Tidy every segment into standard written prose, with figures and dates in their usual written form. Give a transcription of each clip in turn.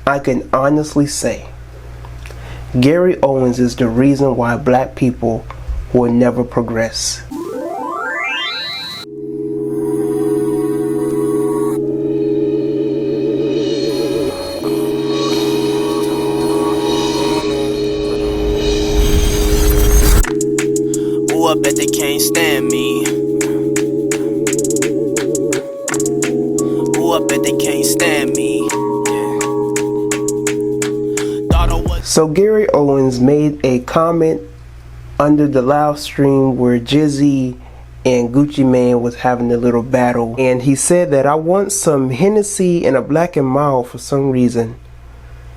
I can honestly say Gary Owens is the reason why black people will never progress. Ooh, I bet they can't stand me. Ooh, I bet they can't stand me. So Gary Owens made a comment under the live stream where Jeezy and Gucci Mane was having a little battle, and he said that I want some Hennessy and a Black and Mild for some reason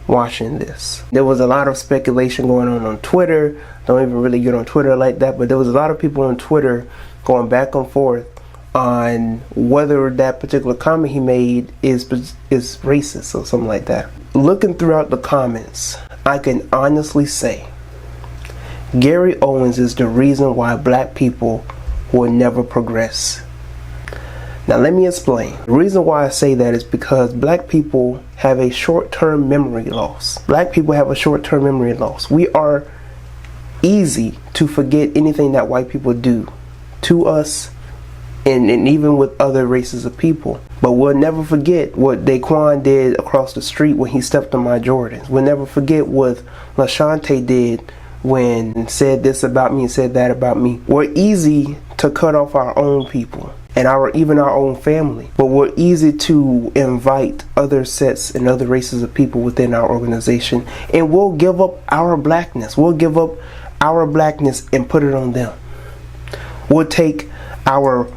watching this. There was a lot of speculation going on Twitter. Don't even really get on Twitter like that, but there was a lot of people on Twitter going back and forth on whether that particular comment he made is racist or something like that. Looking throughout the comments, I can honestly say Gary Owens is the reason why black people will never progress. Now let me explain. The reason why I say that is because black people have a short-term memory loss. Black people have a short-term memory loss. We are easy to forget anything that white people do to us, and even with other races of people. But we'll never forget what Daquan did across the street when he stepped on my Jordans. We'll never forget what LaShante did when said this about me and said that about me. We're easy to cut off our own people and even our own family, but we're easy to invite other sets and other races of people within our organization, and we'll give up our blackness. We'll give up our blackness and put it on them. We'll take our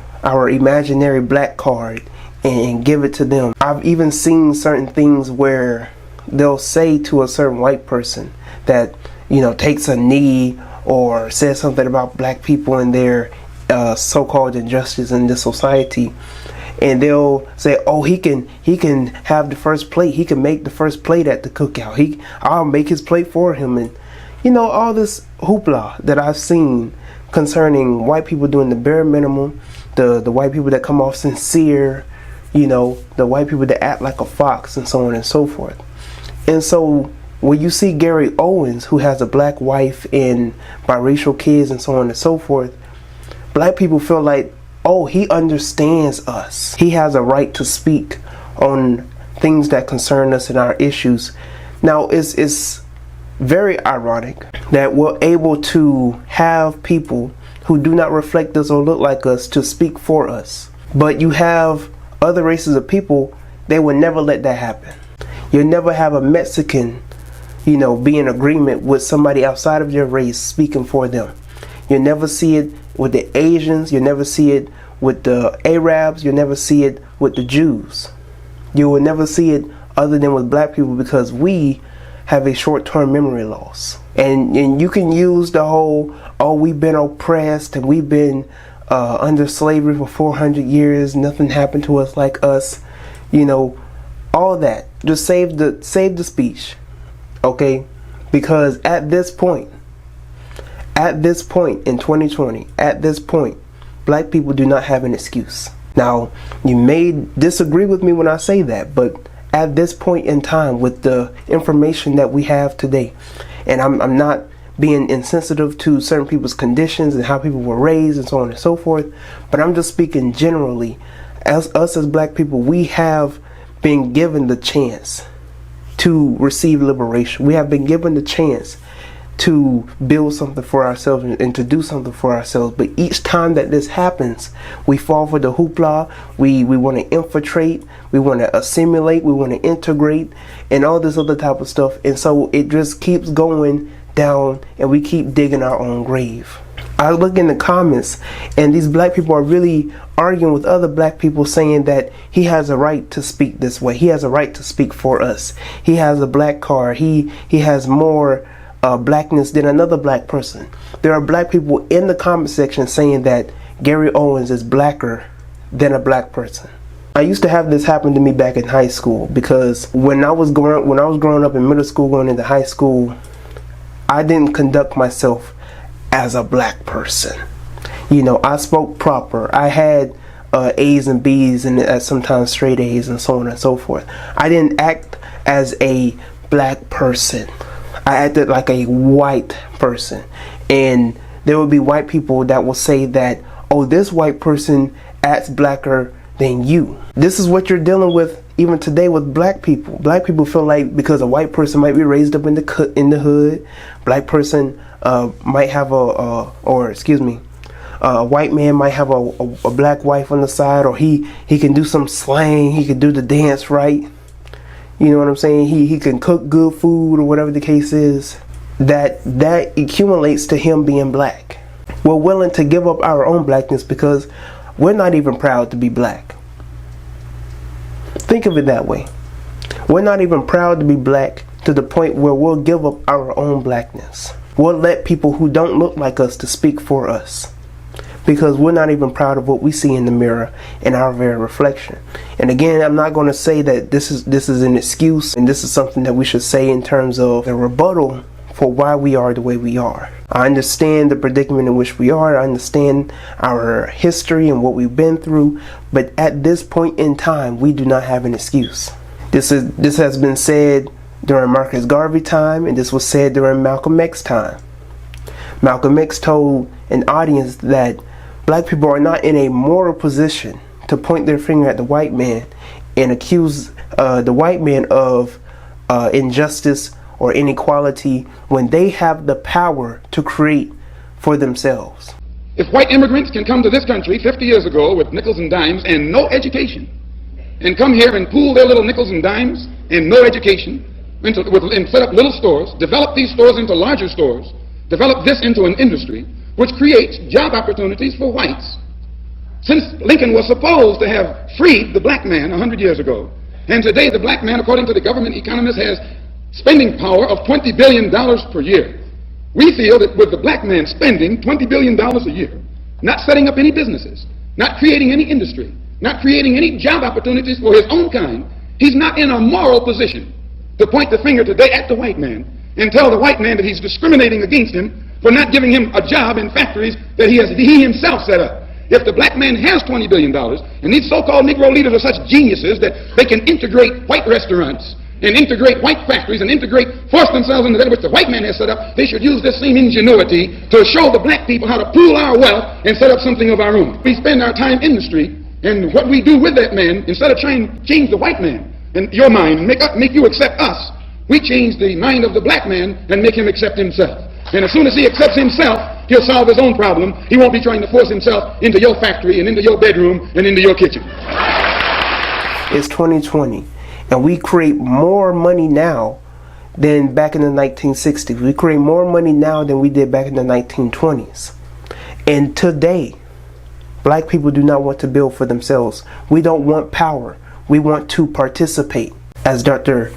imaginary black card and give it to them. I've even seen certain things where they'll say to a certain white person that, you know, takes a knee or says something about black people and their so-called injustice in this society, and they'll say, oh, he can have the first plate, he can make the first plate at the cookout, I'll make his plate for him, and you know, all this hoopla that I've seen concerning white people doing the bare minimum, the white people that come off sincere, you know, the white people that act like a fox, and so on and so forth. And so when you see Gary Owens, who has a black wife and biracial kids and so on and so forth, black people feel like, oh, he understands us. He has a right to speak on things that concern us and our issues. Now, it's very ironic that we're able to have people who do not reflect us or look like us to speak for us. But you have other races of people, they will never let that happen. You'll never have a Mexican, you know, be in agreement with somebody outside of their race speaking for them. You'll never see it with the Asians. You'll never see it with the Arabs. You'll never see it with the Jews. You will never see it other than with black people, because we have a short-term memory loss. And you can use the whole, oh, we've been oppressed and we've been under slavery for 400 years, nothing happened to us like us, you know, all that. Just save the speech, okay? Because at this point in 2020, at this point, black people do not have an excuse. Now, you may disagree with me when I say that, but at this point in time, with the information that we have today, and I'm not being insensitive to certain people's conditions and how people were raised and so on and so forth, but I'm just speaking generally. As black people, we have been given the chance to receive liberation. We have been given the chance to build something for ourselves and to do something for ourselves. But each time that this happens, we fall for the hoopla. We want to infiltrate, we want to assimilate, we want to integrate, and all this other type of stuff. And so it just keeps going down, and we keep digging our own grave. I look in the comments, and these black people are really arguing with other black people, saying that he has a right to speak this way. He has a right to speak for us. He has a black card. He has more blackness than another black person. There are black people in the comment section saying that Gary Owens is blacker than a black person. I used to have this happen to me back in high school, because when I was growing up in middle school, going into high school, I didn't conduct myself as a black person. You know, I spoke proper. I had A's and B's and sometimes straight A's and so on and so forth. I didn't act as a black person. I acted like a white person. And there will be white people that will say that, oh, this white person acts blacker than you. This is what you're dealing with even today with black people. Black people feel like because a white person might be raised up in the hood, black person might have a white man might have a black wife on the side, or he can do some slang, he can do the dance right. You know what I'm saying? He can cook good food or whatever the case is. That accumulates to him being black. We're willing to give up our own blackness because we're not even proud to be black. Think of it that way. We're not even proud to be black to the point where we'll give up our own blackness. We'll let people who don't look like us to speak for us, because we're not even proud of what we see in the mirror in our very reflection. And again, I'm not going to say that this is an excuse, and this is something that we should say in terms of a rebuttal for why we are the way we are. I understand the predicament in which we are. I understand our history and what we've been through, but at this point in time, we do not have an excuse. This has been said during Marcus Garvey time, and this was said during Malcolm X time. Malcolm X told an audience that black people are not in a moral position to point their finger at the white man and accuse the white man of injustice or inequality when they have the power to create for themselves. If white immigrants can come to this country 50 years ago with nickels and dimes and no education, and come here and pool their little nickels and dimes and no education, and set up little stores, develop these stores into larger stores, develop this into an industry which creates job opportunities for whites. Since Lincoln was supposed to have freed the black man 100 years ago, and today the black man, according to the government economists, has spending power of $20 billion per year. We feel that with the black man spending $20 billion a year, not setting up any businesses, not creating any industry, not creating any job opportunities for his own kind, he's not in a moral position to point the finger today at the white man and tell the white man that he's discriminating against him for not giving him a job in factories that he himself set up. If the black man has $20 billion, and these so-called Negro leaders are such geniuses that they can integrate white restaurants and integrate white factories and force themselves into that which the white man has set up, they should use this same ingenuity to show the black people how to pool our wealth and set up something of our own. We spend our time in the street, and what we do with that man, instead of trying to change the white man and your mind and make you accept us, we change the mind of the black man and make him accept himself. And as soon as he accepts himself, he'll solve his own problem. He won't be trying to force himself into your factory and into your bedroom and into your kitchen. It's 2020. And we create more money now than back in the 1960s. We create more money now than we did back in the 1920s. And today, black people do not want to build for themselves. We don't want power. We want to participate. As Dr.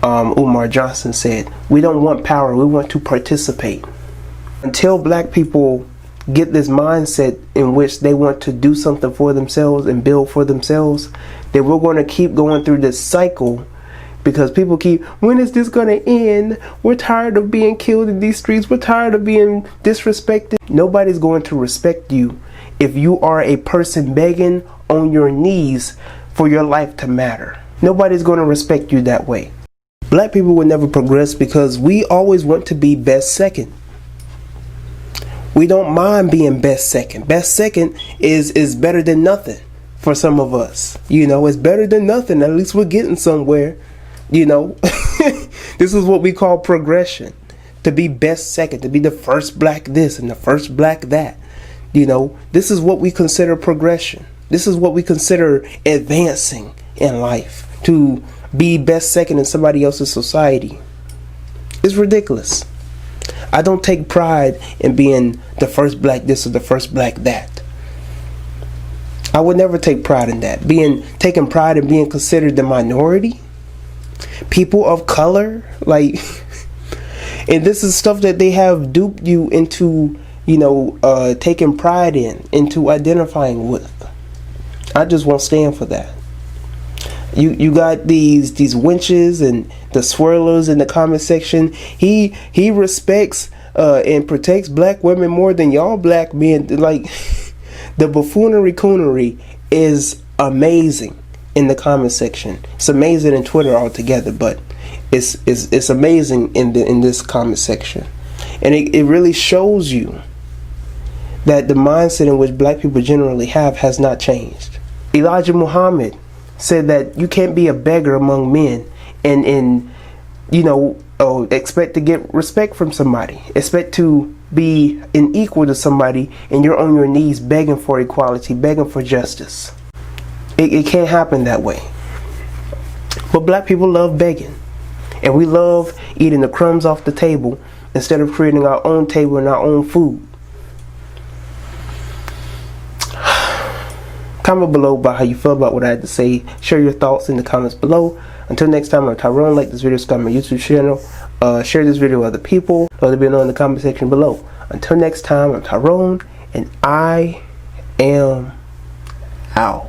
Umar Johnson said, we don't want power. We want to participate. Until black people get this mindset in which they want to do something for themselves and build for themselves, then we're going to keep going through this cycle, because people keep, when is this going to end? We're tired of being killed in these streets. We're tired of being disrespected. Nobody's going to respect you if you are a person begging on your knees for your life to matter. Nobody's going to respect you that way. Black people will never progress because we always want to be best second. We don't mind being best second. Best second is better than nothing for some of us. You know, it's better than nothing. At least we're getting somewhere. You know, this is what we call progression. To be best second, to be the first black this and the first black that. You know, this is what we consider progression. This is what we consider advancing in life. To be best second in somebody else's society. It's ridiculous. I don't take pride in being the first black this or the first black that. I would never take pride in that. Taking pride in being considered the minority. People of color. Like, and this is stuff that they have duped you into, you know, taking pride in, into identifying with. I just won't stand for that. You got these winches and the swirlers in the comment section. He respects and protects black women more than y'all black men. Like, the buffoonery coonery is amazing in the comment section. It's amazing in Twitter altogether, but It's amazing in this comment section, and it really shows you that the mindset in which black people generally have has not changed. Elijah Muhammad said that you can't be a beggar among men and expect to get respect from somebody, expect to be an equal to somebody, and you're on your knees begging for equality, begging for justice. It can't happen that way. But black people love begging, and we love eating the crumbs off the table instead of creating our own table and our own food. Comment below about how you feel about what I had to say. Share your thoughts in the comments below. Until next time, I'm Tyrone. Like this video, subscribe to my YouTube channel. Share this video with other people. Let me know in the comment section below. Until next time, I'm Tyrone, and I am out.